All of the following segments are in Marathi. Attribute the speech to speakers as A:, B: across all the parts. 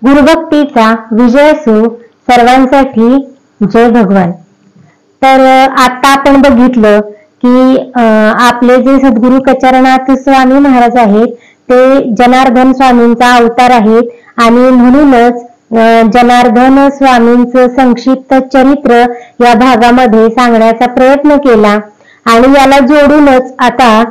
A: गुरुभक्तीचा विजय असो सर्वांसाठी. जय भगवान. तर आता आपण बघितलं की आपले जे सद्गुरू कचरनाथ स्वामी महाराज आहेत ते जनार्दन स्वामींचा अवतार आहेत आणि म्हणूनच जनार्दन स्वामींचं संक्षिप्त चरित्र या भागामध्ये सांगण्याचा प्रयत्न केला आणि याला जोडूनच आता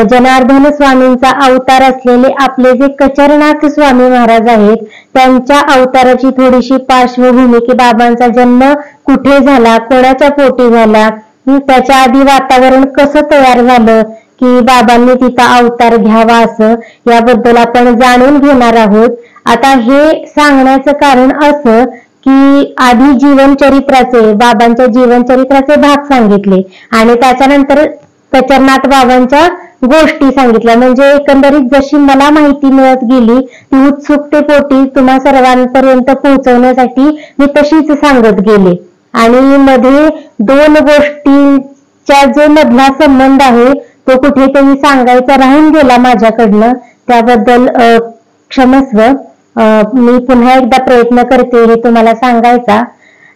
A: जनार्दन स्वामींचा अवतार असलेले आपले जे कचरनाथ स्वामी महाराज आहेत त्यांच्या अवताराची थोडीशी पार्श्वभूमी की बाबांचा जन्म कुठे झाला, कोणाच्या पोटी झाला, त्याच्या आधी वातावरण कसं तयार झालं की बाबांनी तिथं अवतार घ्यावा असं याबद्दल आपण जाणून घेणार आहोत. आता हे सांगण्याचं कारण असं की आधी जीवनचरित्राचे बाबांच्या जीवनचरित्राचे भाग सांगितले आणि त्याच्यानंतर कचरनाथ बाबांच्या गोष्टी सांगितल्या. म्हणजे एकंदरीत जशी मला माहिती मिळत गेली ती उत्सुकतेपोटी तुम्हा सर्वांपर्यंत पोहोचवण्यासाठी मी तशीच सांगत गेले आणि मध्ये दोन गोष्टींच्या जो मधला संबंध आहे तो कुठेतरी सांगायचा राहून गेला माझ्याकडनं, त्याबद्दल क्षमस्व. मी पुन्हा एकदा प्रयत्न करते हे तुम्हाला सांगायचा.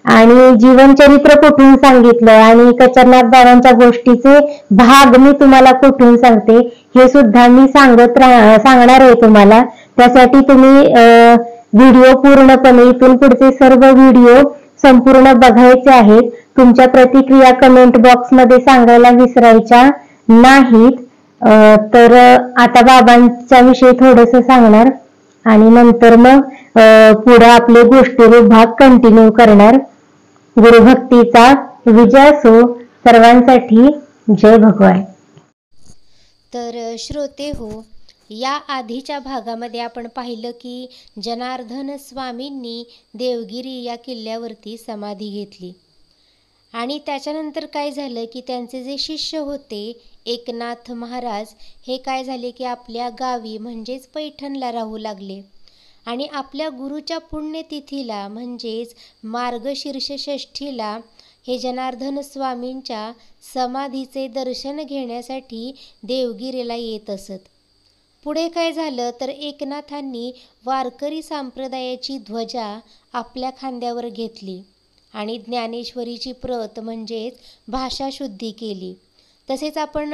A: आणि जीवनचरित्र कुठून सांगितलं आणि कचरनाथ बाबांच्या गोष्टीचे भाग मी तुम्हाला कुठून सांगते हे सुद्धा मी सांगणार आहे तुम्हाला. त्यासाठी तुम्ही व्हिडिओ पूर्णपणे इथून पुढचे सर्व व्हिडिओ संपूर्ण बघायचे आहेत. तुमच्या प्रतिक्रिया कमेंट बॉक्स मध्ये सांगायला विसरायच्या नाहीत. तर आता बाबांच्या विषयी थोडंसं सांगणार आणि नंतर मग पुढे आपले गोष्टी भाग कंटिन्यू करणार. गुरुभक्तीचा विजय असो सर्वांसाठी. जय भगवान.
B: तर श्रोते हो, या आधीच्या भागामध्ये आपण पाहिलं की जनार्दन स्वामींनी देवगिरी या किल्ल्यावरती समाधी घेतली आणि त्याच्यानंतर काय झालं की त्यांचे जे शिष्य होते एकनाथ महाराज हे काय झाले की आपल्या गावी म्हणजेच पैठणला राहू लागले आणि आपल्या गुरुच्या पुण्यतिथीला म्हणजेच मार्गशीर्ष षष्ठीला हे जनार्दन स्वामींच्या समाधीचे दर्शन घेण्यासाठी देवगिरीला येत असत. पुढे काय झालं तर एकनाथांनी वारकरी संप्रदायाची ध्वजा आपल्या खांद्यावर घेतली आणि ज्ञानेश्वरीची प्रत म्हणजेच भाषाशुद्धी केली. तसेच आपण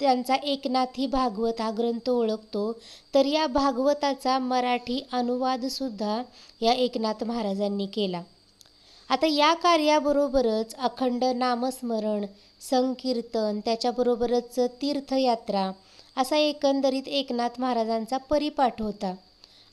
B: त्यांचा एकनाथी भागवत हा ग्रंथ ओळखतो, तर या भागवताचा मराठी अनुवादसुद्धा या एकनाथ महाराजांनी केला. आता या कार्याबरोबरच अखंड नामस्मरण, संकीर्तन, त्याच्याबरोबरच तीर्थयात्रा असा एकंदरीत एकनाथ महाराजांचा परिपाठ होता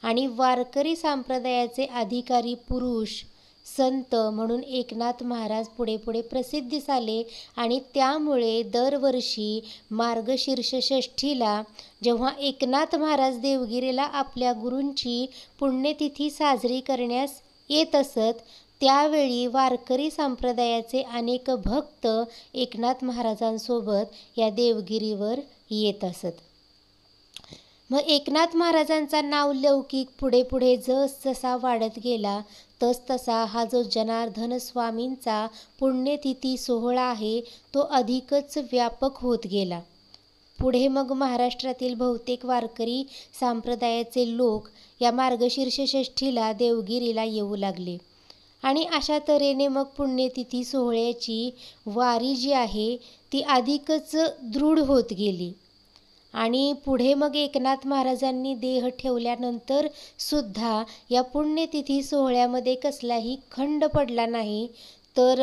B: आणि वारकरी संप्रदायाचे अधिकारी पुरुष संत म्हणून एकनाथ महाराज पुढे पुढे प्रसिद्धीस आले आणि त्यामुळे दरवर्षी मार्गशीर्ष षष्ठीला जेव्हा एकनाथ महाराज देवगिरीला आपल्या गुरूंची पुण्यतिथी साजरी करण्यास येत असत त्यावेळी वारकरी संप्रदायाचे अनेक भक्त एकनाथ महाराजांसोबत या देवगिरीवर येत असत. मग एकनाथ महाराजांचा नाव लौकिक पुढे पुढे जसा वाढत गेला तसा हा जो जनार्दन स्वामींचा पुण्यतिथी सोहळा आहे तो अधिकच व्यापक होत गेला. पुढे मग महाराष्ट्रातील बहुतेक वारकरी संप्रदायाचे लोक या मार्गशीर्ष षष्ठीला देवगिरीला येऊ लागले आणि अशा तऱ्हेने मग पुण्यतिथी सोहळ्याची वारी जी आहे ती अधिकच दृढ होत गेली आणि पुढे मग एकनाथ महाराजांनी देह ठेवल्यानंतर सुद्धा या पुण्यतिथी सोहळ्यामध्ये कसलाही खंड पडला नाही, तर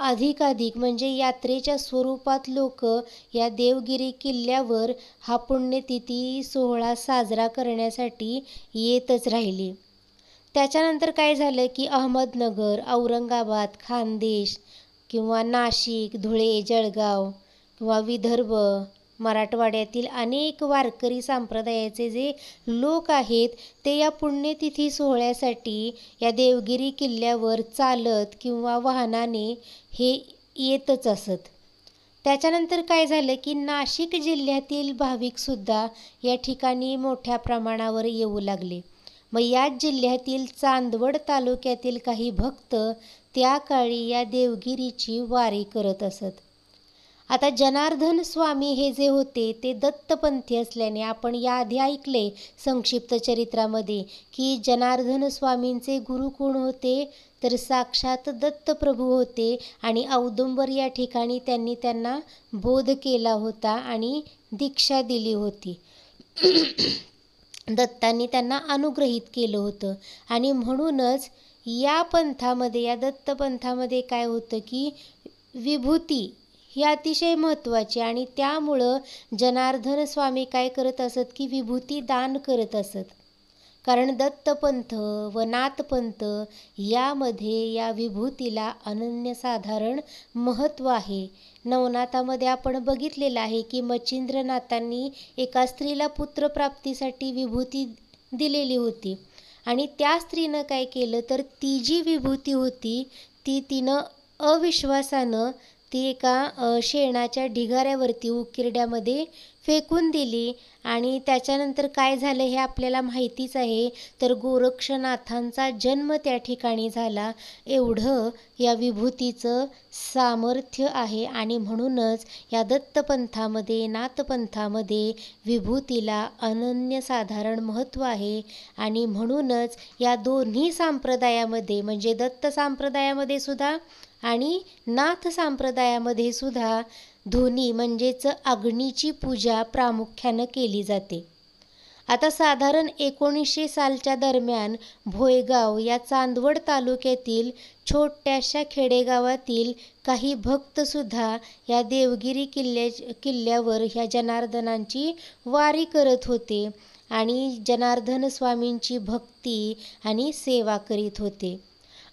B: अधिकाधिक म्हणजे यात्रेच्या स्वरूपात लोक या देवगिरी किल्ल्यावर हा पुण्यतिथी सोहळा साजरा करण्यासाठी येतच राहिली. त्याच्यानंतर काय झालं की अहमदनगर, औरंगाबाद, खानदेश किंवा नाशिक, धुळे, जळगाव किंवा विदर्भ, मराठवाड्यातील अनेक वारकरी संप्रदायाचे जे लोक आहेत ते या पुण्यतिथी सोहळ्यासाठी या देवगिरी किल्ल्यावर चालत किंवा वाहनाने हे येतच असत. त्याच्यानंतर काय झालं की नाशिक जिल्ह्यातील भाविकसुद्धा या ठिकाणी मोठ्या प्रमाणावर येऊ लागले. मग याच जिल्ह्यातील चांदवड तालुक्यातील काही भक्त त्या काळी या देवगिरीची वारी करत असत आता जनार्दन स्वामी हे जे होते ते दत्तपंथी असल्याने आपण याआधी ऐकले संक्षिप्त चरित्रामध्ये की जनार्दन स्वामींचे गुरु कोण होते, तर साक्षात दत्तप्रभू होते आणि औदुंबर या ठिकाणी त्यांनी त्यांना बोध केला होता आणि दीक्षा दिली होती. दत्तांनी त्यांना अनुग्रहित केलं होतं आणि म्हणूनच या पंथामध्ये, या दत्तपंथामध्ये काय होतं की विभूती ही अतिशय महत्त्वाची आणि त्यामुळं जनार्दन स्वामी काय करत असत की विभूती दान करत असत. कारण दत्तपंथ व नाथपंथ यामध्ये या विभूतीला अनन्यसाधारण महत्त्व आहे. नवनाथामध्ये आपण बघितलेलं आहे की मच्छिंद्रनाथांनी एका स्त्रीला पुत्रप्राप्तीसाठी विभूती दिलेली होती आणि त्या स्त्रीनं काय केलं तर ती जी विभूती होती ती तिनं अविश्वासानं ती एका शेणाच्या ढिगाऱ्यावरती उकिरड्यामध्ये फेकून दिली आणि त्याच्यानंतर काय झालं हे आपल्याला माहितीच आहे. तर गोरक्षनाथांचा जन्म त्या ठिकाणी झाला. एवढं या विभूतीचं सामर्थ्य आहे आणि म्हणूनच या दत्तपंथामध्ये, नाथपंथामध्ये विभूतीला अनन्यसाधारण महत्त्व आहे आणि म्हणूनच या दोन्ही संप्रदायामध्ये म्हणजे दत्त संप्रदायामध्ये सुद्धा आणि नाथ संप्रदायामध्ये सुद्धा धुनी म्हणजेच अग्नीची पूजा प्रामुख्यानं केली जाते. आता साधारण 1900 सालच्या दरम्यान भोयगाव या चांदवड तालुक्यातील छोट्याशा खेडेगावातील काही भक्तसुद्धा या देवगिरी किल्ल्यावर ह्या जनार्दनांची वारी करत होते आणि जनार्दन स्वामींची भक्ती आणि सेवा करीत होते.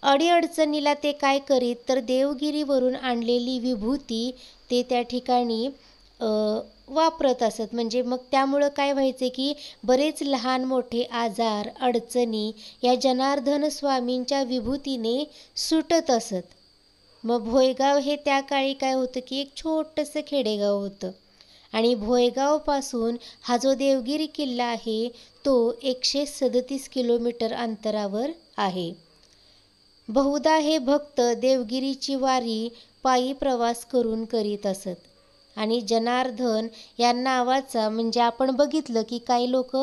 B: अडीअडचणीला ते काय करीत तर देवगिरीवरून आणलेली विभूती ते त्या ठिकाणी वापरत असत. म्हणजे मग त्यामुळं काय व्हायचे की बरेच लहान मोठे आजार अडचणी या जनार्दन स्वामींच्या विभूतीने सुटत असत. मग भोयगाव हे त्या काळी काय होतं की एक छोटंसं खेडेगाव होतं आणि भोयगावपासून हा जो देवगिरी किल्ला आहे तो 137 किलोमीटर अंतरावर आहे. बहुधा हे भक्त देवगिरीची वारी पायी प्रवास करून करीत असत आणि जनार्दन या नावाचा म्हणजे आपण बघितलं की काही लोक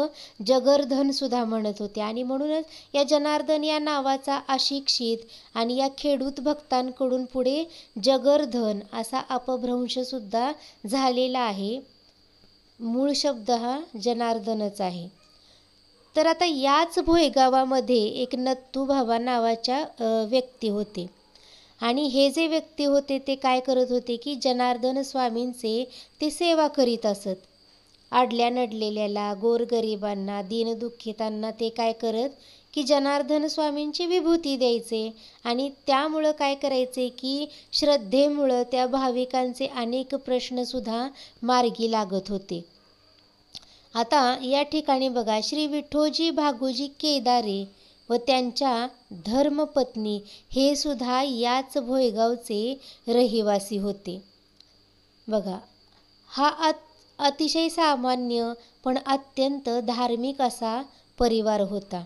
B: जगर्धन सुद्धा म्हणत होते आणि म्हणूनच या जनार्दन या नावाचा अशिक्षित आणि या खेडूत भक्तांकडून पुढे जगर्धन असा अपभ्रंशसुद्धा झालेला आहे. मूळ शब्द हा जनार्दनच आहे. तर आता याच भोयगावामध्ये एक नत्थूबाबा नावाच्या व्यक्ती होते आणि हे जे व्यक्ती होते ते काय करत होते की जनार्दन स्वामींचे ते सेवा करीत असत. आडल्या नडलेल्याला, गोरगरिबांना, दीनदुःखितांना ते काय करत की जनार्दन स्वामींची विभूती द्यायचे आणि त्यामुळं काय करायचे की श्रद्धेमुळं त्या भाविकांचे अनेक प्रश्नसुद्धा मार्गी लागत होते. आता या ठिकाणी बघा श्री विठोजी भागोजी केदारे व त्यांच्या धर्मपत्नी हे सुद्धा याच भोयगावचे रहिवासी होते. बघा हा अतिशय सामान्य पण अत्यंत धार्मिक असा परिवार होता.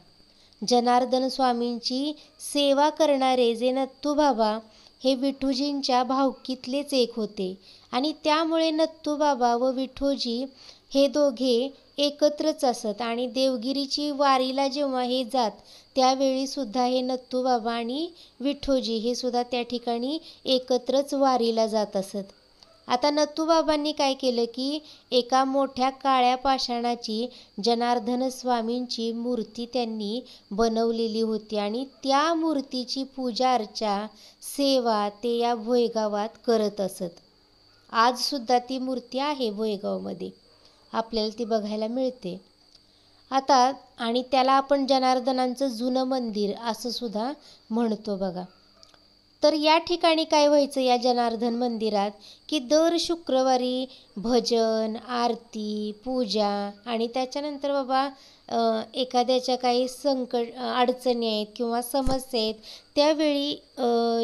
B: जनार्दन स्वामींची सेवा करणारे जे नत्थूबाबा हे विठोजींच्या भावकीतलेच एक होते आणि त्यामुळे नत्थूबाबा व विठोजी हे दोघे एकत्रच असत आणि देवगिरीची वारीला जेव्हा हे जात त्यावेळी सुद्धा हे नत्थूबाबा आणि विठोजी हे सुद्धा त्या ठिकाणी एकत्रच वारीला जात असत. आता नत्थूबाबांनी काय केलं की एका मोठ्या काळ्या पाषाणाची जनार्दन स्वामींची मूर्ती त्यांनी बनवलेली होती आणि त्या मूर्तीची पूजा अर्चा सेवा ते या भोयगावात करत असत. आजसुद्धा ती मूर्ती आहे भोयगावमध्ये, आपल्याला ती बघायला मिळते. आता आणि त्याला आपण जनार्दनांचं जुनं मंदिर असं सुद्धा म्हणतो बघा. तर या ठिकाणी काय व्हायचं या जनार्दन मंदिरात की दर शुक्रवारी भजन, आरती, पूजा आणि त्याच्यानंतर बाबा एखाद्याच्या काही संकट अडचणी आहेत किंवा समस्या आहेत त्यावेळी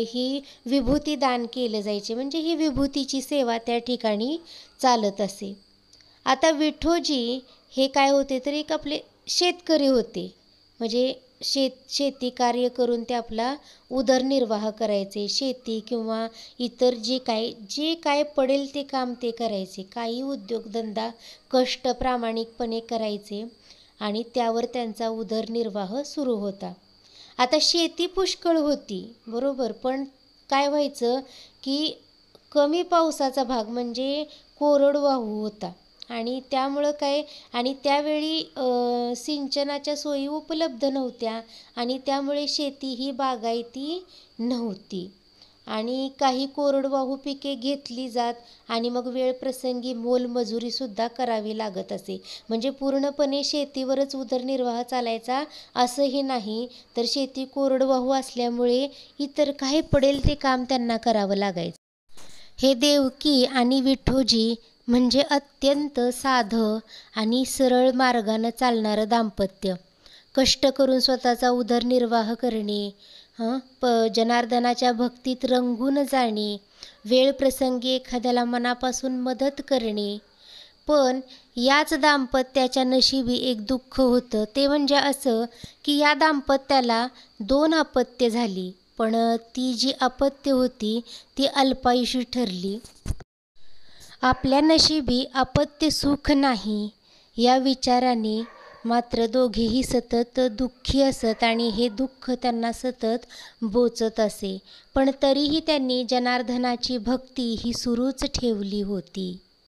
B: ही विभूती दान केलं जायचे. म्हणजे ही विभूतीची सेवा त्या ठिकाणी चालत असे. आता विठोजी हे काय होते तर एक आपले शेतकरी होते. म्हणजे शेती कार्य करून ते आपला उदरनिर्वाह करायचे. शेती किंवा इतर जे काय पडेल ते काम ते करायचे. काही उद्योगधंदा कष्ट प्रामाणिकपणे करायचे आणि त्यावर त्यांचा उदरनिर्वाह सुरू होता. आता शेती पुष्कळ होती बरोबर, पण काय व्हायचं की कमी पावसाचा भाग म्हणजे कोरडवाहू होता आणि त्यामुळं आणि त्यावेळी सिंचनाच्या सोयी उपलब्ध नव्हत्या आणि त्यामुळे शेती ही बागायती नव्हती आणि काही कोरडवाहू पिके घेतली जात आणि मग वेळप्रसंगी मोलमजुरीसुद्धा करावी लागत असे. म्हणजे पूर्णपणे शेतीवरच उदरनिर्वाह चालायचा असंही नाही, तर शेती कोरडवाहू असल्यामुळे इतर काही पडेल ते काम त्यांना करावं लागायचं. हे देवकी आणि विठोजी म्हणजे अत्यंत साधं आणि सरळ मार्गानं चालणारं दाम्पत्य. कष्ट करून स्वतःचा उदरनिर्वाह करणे, जनार्दनाच्या भक्तीत रंगून जाणे, वेळप्रसंगी एखाद्याला मनापासून मदत करणे. पण याच दाम्पत्याच्या नशिबी एक दुःख होतं. ते म्हणजे असं की या दाम्पत्याला 2 अपत्ये झाली, पण ती जी अपत्य होती ती अल्पायुषी ठरली. आपल्या नशिबी अपत्य सुख नाही या विचाराने मात्र दोघेही सतत दुःखी असत आणि हे दुःख त्यांना सतत बोचत असे. पण तरीही त्यांनी जनार्दनाची भक्ती ही सुरूच ठेवली होती.